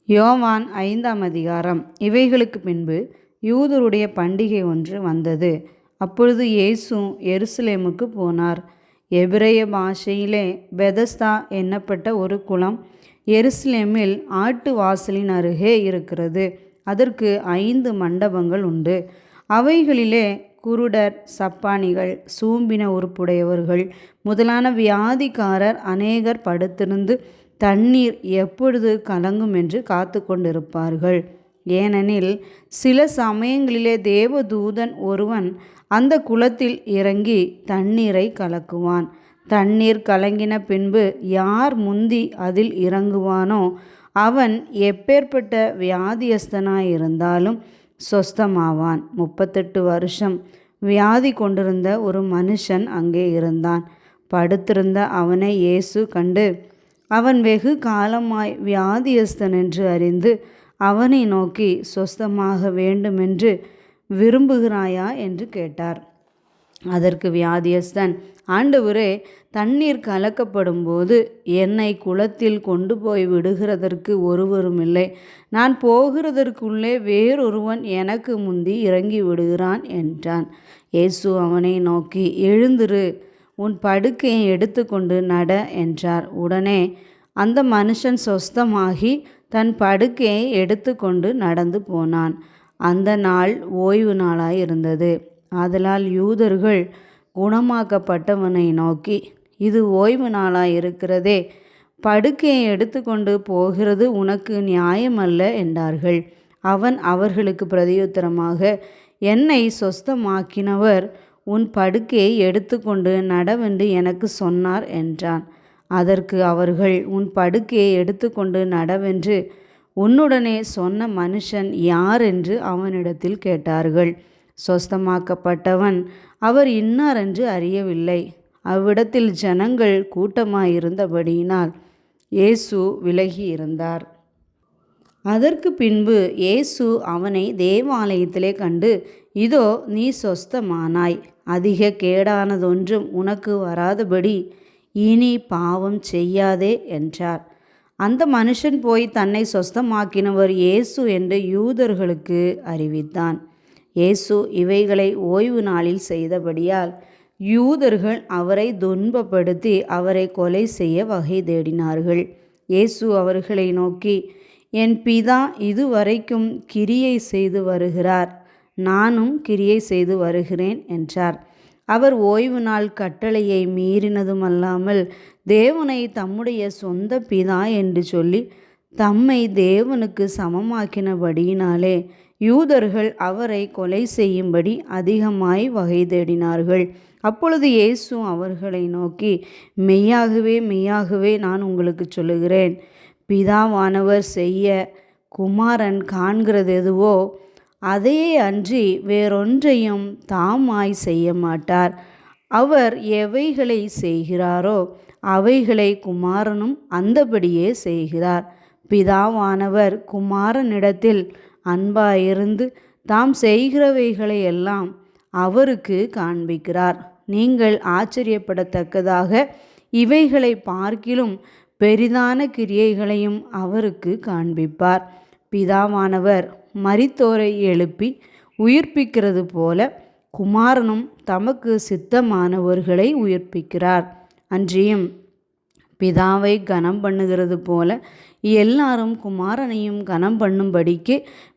யோவான் 5ஆம் அதிகாரம். இவைகளுக்கு பின்பு யூதருடைய பண்டிகை ஒன்று வந்தது. அப்பொழுது இயேசு எருசலேமுக்கு போனார். எபிரேய பாஷையிலே பெதஸ்தா என்னப்பட்ட ஒரு குளம் எருசலேமில் ஆட்டு வாசலின் அருகே இருக்கிறது. அதற்கு 5 மண்டபங்கள் உண்டு. அவைகளிலே குருடர், சப்பாணிகள், சூம்பின உறுப்புடையவர்கள் முதலான வியாதிக்காரர் அநேகர் படுத்திருந்து தண்ணீர் எப்பொழுது கலங்கும் என்று காத்து கொண்டிருப்பார்கள். ஏனெனில் சில சமயங்களிலே தேவதூதன் ஒருவன் அந்த குளத்தில் இறங்கி தண்ணீரை கலக்குவான். தண்ணீர் கலங்கின பின்பு யார் முந்தி அதில் இறங்குவானோ அவன் எப்பேற்பட்ட வியாதியஸ்தனாயிருந்தாலும் சொஸ்தமாவான். 38 வருஷம் வியாதி கொண்டிருந்த ஒரு மனுஷன் அங்கே இருந்தான். படுத்திருந்த அவனை இயேசு கண்டு, அவன் வெகு காலமாய் வியாதியஸ்தன் என்று அறிந்து அவனை நோக்கி, சொஸ்தமாக வேண்டுமென்று விரும்புகிறாயா என்று கேட்டார். அதற்கு வியாதியஸ்தன், ஆண்டவரே, தண்ணீர் கலக்கப்படும் போது என்னை குளத்தில் கொண்டு போய் விடுகிறதற்கு ஒருவரும் இல்லை. நான் போகிறதற்குள்ளே வேறொருவன் எனக்கு முந்தி இறங்கி விடுகிறான் என்றான். இயேசு அவனை நோக்கி, எழுந்திரு, உன் படுக்கையை எடுத்துக்கொண்டு நட என்றார். உடனே அந்த மனுஷன் சொஸ்தமாகி தன் படுக்கையை எடுத்துக்கொண்டு நடந்து போனான். அந்த நாள் ஓய்வு நாளாயிருந்தது. ஆதலால் யூதர்கள் குணமாக்கப்பட்டவனை நோக்கி, இது ஓய்வு நாளாயிருக்கிறதே, படுக்கையை எடுத்துக்கொண்டு போகிறது உனக்கு நியாயமல்ல என்றார்கள். அவன் அவர்களுக்கு பிரதியுத்தரமாக, என்னை சொஸ்தமாக்கினவர் உன் படுக்கையை எடுத்துக்கொண்டு நடவென்று எனக்கு சொன்னார் என்றான். அதற்கு அவர்கள், உன் படுக்கையை எடுத்துக்கொண்டு நடவென்று உன்னுடனே சொன்ன மனுஷன் யார் என்று அவனிடத்தில் கேட்டார்கள். சொஸ்தமாக்கப்பட்டவன் அவர் இன்னார் என்று அறியவில்லை. அவ்விடத்தில் ஜனங்கள் கூட்டமாயிருந்தபடியினால் இயேசு விலகி இருந்தார். அதற்கு பின்பு இயேசு அவனை தேவாலயத்திலே கண்டு, இதோ நீ சொஸ்தமானாய், அதிக கேடானதொன்றும் உனக்கு வராதபடி இனி பாவம் செய்யாதே என்றார். அந்த மனுஷன் போய் தன்னை சொஸ்தமாக்கினவர் இயேசு என்று யூதர்களுக்கு அறிவித்தான். இயேசு இவைகளை ஓய்வு நாளில் செய்தபடியால் யூதர்கள் அவரை துன்பப்படுத்தி அவரை கொலை செய்ய வகை தேடினார்கள். இயேசு அவர்களை நோக்கி, என் பிதா இதுவரைக்கும் கிரியை செய்து வருகிறார், நானும் கிரியை செய்து வருகிறேன் என்றார். அவர் ஓய்வு நாள் கட்டளையை மீறினதுமல்லாமல் தேவனை தம்முடைய சொந்த பிதா என்று சொல்லி தம்மை தேவனுக்கு சமமாக்கினபடியினாலே யூதர்கள் அவரை கொலை செய்யும்படி அதிகமாய் வகை தேடினார்கள். அப்பொழுது இயேசு அவர்களை நோக்கி, மெய்யாகவே மெய்யாகவே நான் உங்களுக்கு சொல்லுகிறேன், பிதாவானவர் செய்ய குமாரன் காண்கிறது எதுவோ அதையே அன்றி வேறொன்றையும் தாமாய் செய்ய மாட்டார். அவர் எவைகளை செய்கிறாரோ அவைகளை குமாரனும் அந்தபடியே செய்கிறார். பிதாவானவர் குமாரனிடத்தில் அன்பாயிருந்து தாம் செய்கிறவைகளை எல்லாம் அவருக்கு காண்பிக்கிறார். நீங்கள் ஆச்சரியப்படத்தக்கதாக இவைகளை பார்க்கிலும் பெரிதான கிரியைகளையும் அவருக்கு காண்பிப்பார். பிதாவானவர் மரித்தோரை எழுப்பி உயிர்ப்பிக்கிறது போல குமாரனும் தமக்கு சித்தமானவர்களை உயிர்ப்பிக்கிறார். அன்றியும் பிதாவை கனம் பண்ணுகிறது போல எல்லாரும் குமாரனையும் கனம் பண்ணும்படிக்கு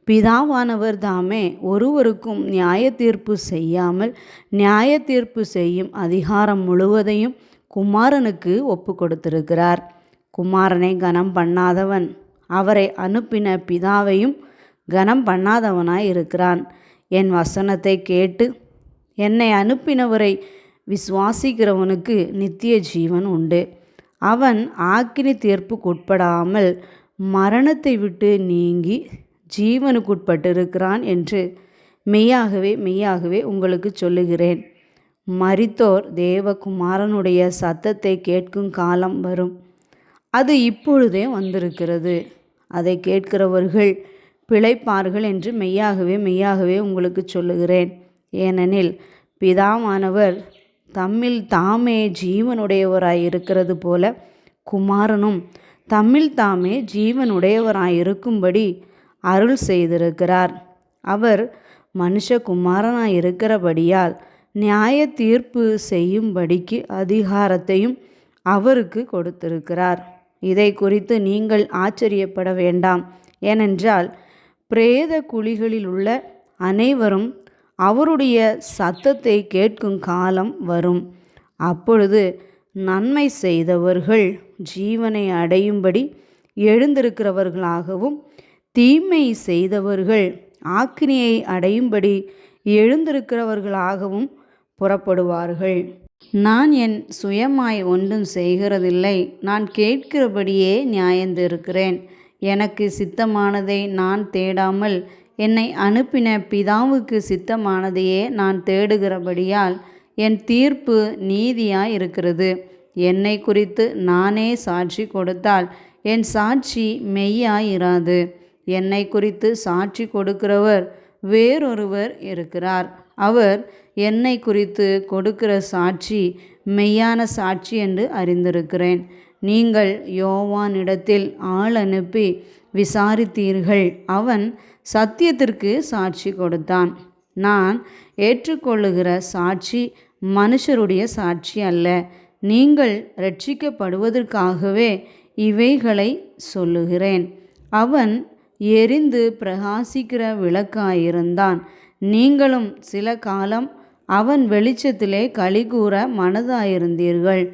பிதாவானவர் தாமே ஒருவருக்கும் நியாய தீர்ப்பு செய்யாமல் நியாய தீர்ப்பு செய்யும் அதிகாரம் முழுவதையும் குமாரனுக்கு ஒப்பு கொடுத்திருக்கிறார். குமாரனை கனம் பண்ணாதவன் அவரை அனுப்பின பிதாவையும் கனம் பண்ணாதவனாய் இருக்கிறான். என் வசனத்தை கேட்டு என்னை அனுப்பினவரை விசுவாசிக்கிறவனுக்கு நித்திய ஜீவன் உண்டு. அவன் ஆக்கினி தீர்ப்புக்குட்படாமல் மரணத்தை விட்டு நீங்கி ஜீவனுக்குட்பட்டிருக்கிறான் என்று மெய்யாகவே மெய்யாகவே உங்களுக்கு சொல்லுகிறேன். மரித்தோர் தேவகுமாரனுடைய சத்தத்தை கேட்கும் காலம் வரும், அது இப்பொழுதே வந்திருக்கிறது. அதை கேட்கிறவர்கள் பிழைப்பார்கள் என்று மெய்யாகவே மெய்யாகவே உங்களுக்கு சொல்லுகிறேன். ஏனெனில் பிதாவானவர் தம்மில் தாமே ஜீவனுடையவராய் இருக்கிறது போல குமாரனும் தம்மில் தாமே ஜீவனுடையவராயிருக்கும்படி அருள் செய்திருக்கிறார். அவர் மனுஷகுமாரனாயிருக்கிறபடியால் நியாய தீர்ப்பு செய்யும்படிக்கு அதிகாரத்தையும் அவருக்கு கொடுத்திருக்கிறார். இதை குறித்து நீங்கள் ஆச்சரியப்பட வேண்டாம். ஏனென்றால் பிரேத குழிகளில் உள்ள அனைவரும் அவருடைய சத்தத்தை கேட்கும் காலம் வரும். அப்பொழுது நன்மை செய்தவர்கள் ஜீவனை அடையும்படி எழுந்திருக்கிறவர்களாகவும், தீமை செய்தவர்கள் ஆக்கினியை அடையும்படி எழுந்திருக்கிறவர்களாகவும் புறப்படுவார்கள். நான் என் சுயமாய் ஒன்றும் செய்கிறதில்லை, நான் கேட்கிறபடியே நியாயந்திருக்கிறேன். எனக்கு சித்தமானதை நான் தேடாமல் என்னை அனுப்பின பிதாவுக்கு சித்தமானதையே நான் தேடுகிறபடியால் என் தீர்ப்பு நீதியாய் இருக்கிறது. என்னை குறித்து நானே சாட்சி கொடுத்தால் என் சாட்சி மெய்யாயிராது. என்னை குறித்து சாட்சி கொடுக்கிறவர் வேறொருவர் இருக்கிறார். அவர் என்னை குறித்து கொடுக்கிற சாட்சி மெய்யான சாட்சி என்று அறிந்திருக்கிறேன். நீங்கள் யோவானிடத்தில் ஆள் அனுப்பி விசாரித்தீர்கள். அவன் சத்தியத்திற்கு சாட்சி கொடுத்தான். நான் ஏற்றுக்கொள்ளுகிற சாட்சி மனுஷருடைய சாட்சி அல்ல. நீங்கள் இரட்சிக்கப்படுவதற்காகவே இவைகளை சொல்லுகிறேன். அவன் எரிந்து பிரகாசிக்கிற விளக்காயிருந்தான். நீங்களும் சில காலம் அவன் வெளிச்சத்திலே களிகூர மனதாயிருந்தீர்கள்.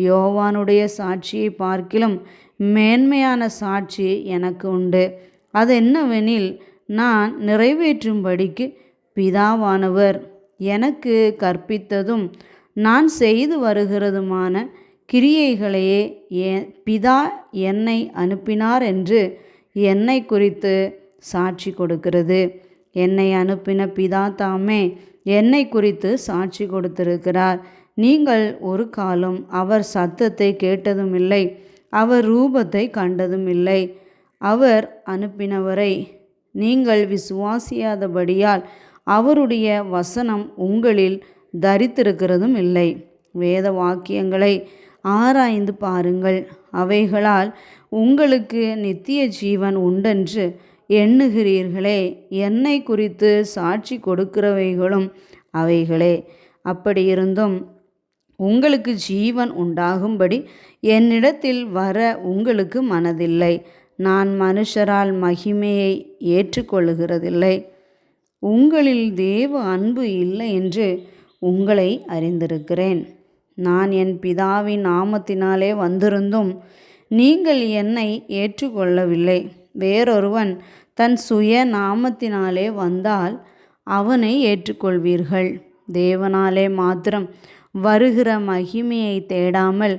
யோவானுடைய சாட்சியை பார்க்கிலும் மேன்மையான சாட்சி எனக்கு உண்டு. அதென்னவெனில், நான் நிறைவேற்றும்படிக்கு பிதாவானவர் எனக்கு கற்பித்ததும் நான் செய்து வருகிறதுமான கிரியைகளையே பிதா என்னை அனுப்பினார் என்று என்னை குறித்து சாட்சி கொடுக்கிறது. என்னை அனுப்பின பிதா தாமே என்னை குறித்து சாட்சி கொடுத்திருக்கிறார். நீங்கள் ஒரு காலம் அவர் சத்தத்தை கேட்டதும் இல்லை, அவர் ரூபத்தை கண்டதும் இல்லை. அவர் அனுப்பினவரை நீங்கள் விசுவாசியாதபடியால் அவருடைய வசனம் உங்களில் தரித்திருக்கிறதும் இல்லை. வேத வாக்கியங்களை ஆராய்ந்து பாருங்கள், அவைகளால் உங்களுக்கு நித்திய ஜீவன் உண்டென்று எண்ணுகிறீர்களே. என்னை குறித்து சாட்சி கொடுக்கிறவைகளும் அவைகளே. அப்படியிருந்தும் உங்களுக்கு ஜீவன் உண்டாகும்படி என்னிடத்தில் வர உங்களுக்கு மனதில்லை. நான் மனுஷரால் மகிமையை ஏற்றுக்கொள்ளுகிறதில்லை. உங்களில் தேவ அன்பு இல்லை என்று உங்களை அறிந்திருக்கிறேன். நான் என் பிதாவின் நாமத்தினாலே வந்திருந்தும் நீங்கள் என்னை ஏற்றுக்கொள்ளவில்லை. வேறொருவன் தன் சுய நாமத்தினாலே வந்தால் அவனை ஏற்றுக்கொள்வீர்கள். தேவனாலே மாத்திரம் வருகிற மகிமையை தேடாமல்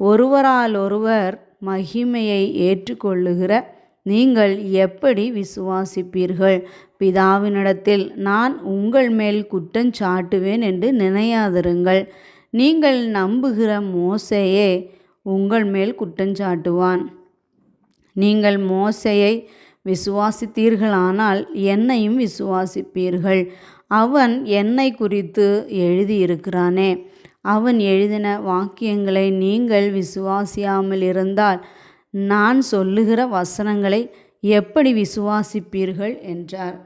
ஒருவராலொருவர் மகிமையை ஏற்றுக்கொள்ளுகிற நீங்கள் எப்படி விசுவாசிப்பீர்கள்? பிதாவினிடத்தில் நான் உங்கள் மேல் குற்றஞ்சாட்டுவேன் என்று நினையாதிருங்கள். நீங்கள் நம்புகிற மோசேயே உங்கள் மேல் குற்றஞ்சாட்டுவான். நீங்கள் மோசேயை விசுவாசித்தீர்களானால் என்னையும் விசுவாசிப்பீர்கள். அவன் என்னை குறித்து எழுதியிருக்கிறானே. அவன் எழுதின வாக்கியங்களை நீங்கள் விசுவாசியாமல் இருந்தால் நான் சொல்லுகிற வசனங்களை எப்படி விசுவாசிப்பீர்கள் என்றார்.